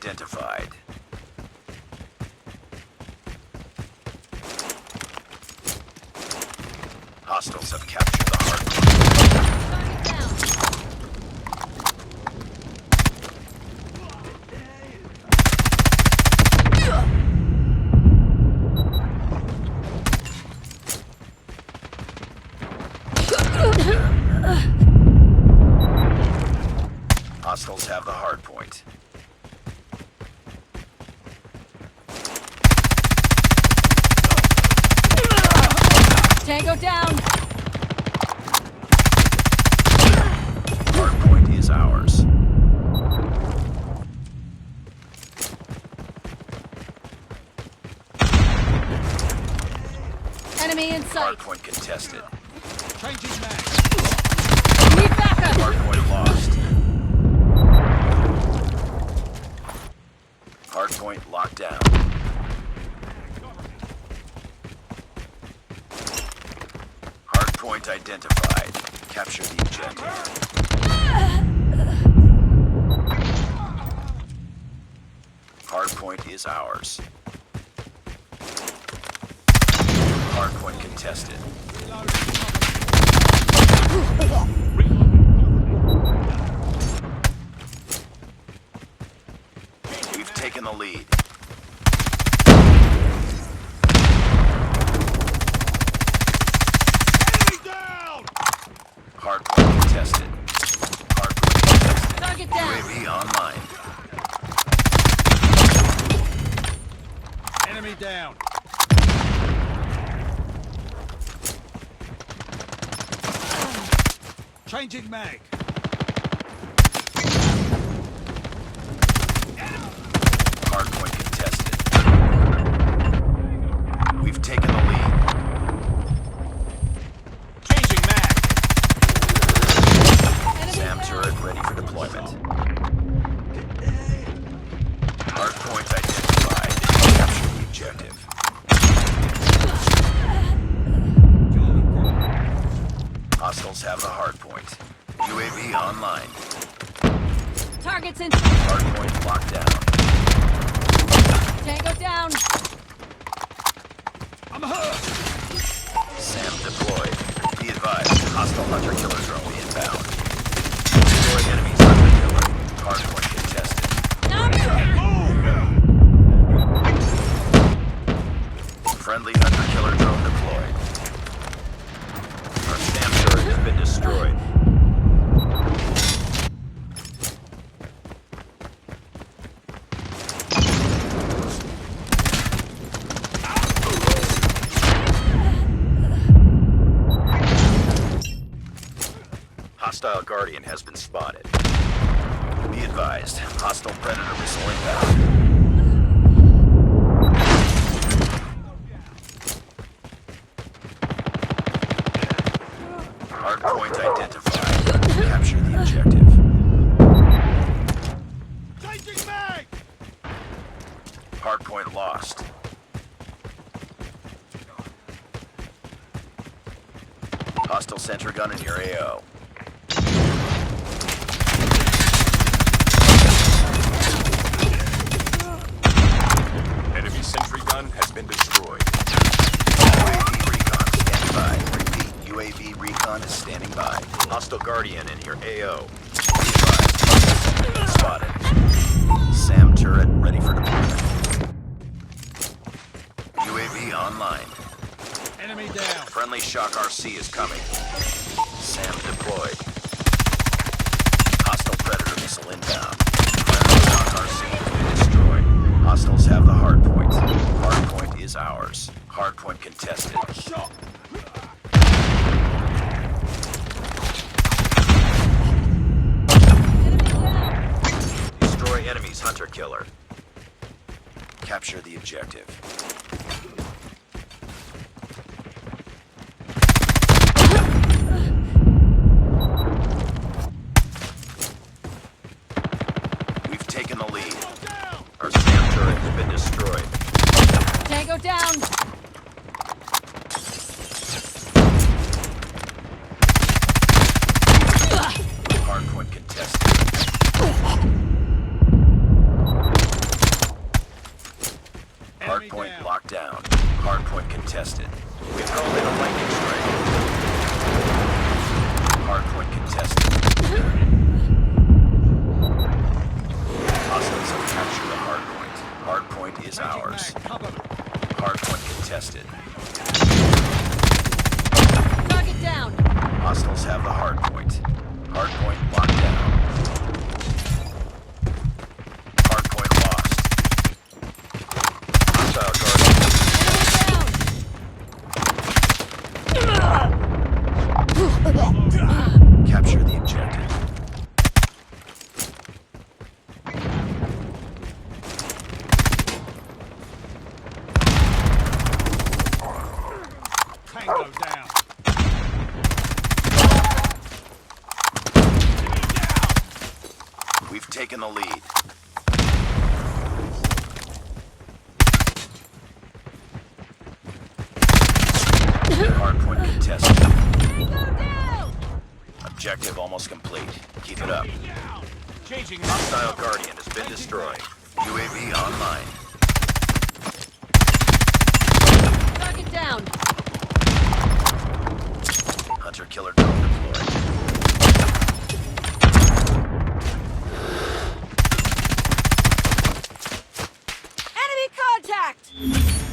identified. Hostiles have captured the hard Hostiles have the hard point. Tango down! Hard point is ours. Enemy in sight! Hard point contested. Changing mag. Need backup! Hard point lost. Hard point locked down. Hard point identified. Capture the objective. Hard point is ours. Hard point contested. We've taken the lead. Hard point contested. Hard point contested. Target down! UAV online. Enemy down. Changing mag. Hard point contested. We've taken the lead. Changing mag. SAM turret ready for deployment. Hard point identified. Capture the objective. Hostiles have the hard point. UAV online. Targets in Hard point locked down. Tango down! I'm hurt. SAM deployed. Be advised, hostile hunter-killer drone inbound. Destroy enemies hunter-killer. Hard point contested. Friendly hunter-killer drone deployed. Our SAM turret has been destroyed. Hostile Guardian has been spotted. Be advised, hostile Predator missile inbound. Hard point identified. Capture the objective. Changing mag. Hard point lost. Hostile sentry gun in your AO. Enemy sentry gun has been destroyed. UAV recon standing by. Repeat, UAV recon is standing by. Hostile Guardian in your AO. Be advised, spotted. SAM turret ready for deployment. UAV online. Enemy down. Friendly Shock RC is coming. SAM deployed. Hostile Predator missile inbound. Friendly Shock RC has been destroyed. Hostiles have the hard point. Hard point is ours. Hard point contested. Shot. Destroy enemies hunter-killer. Capture the objective. We've taken the lead. Our SAM turret has been destroyed. Tango down! Hardpoint contested. Hardpoint down. locked down. Hardpoint contested. We've called in a lightning strike. Hardpoint contested. Hostiles have captured the hardpoint. Hardpoint is Changing ours. mag. Cover me. Hardpoint contested. Target down. Hostiles have the hardpoint. Hardpoint locked down. Hardpoint lost. Hostile Guardian. Enemy down. Capture the objective. Tango down. We've taken the lead. Hardpoint contested. Tango down. Objective almost complete. Keep it up. Changing mag. Hostile Guardian has been destroyed. UAV online. Target down. Hunter-killer drone deployed. Enemy contact.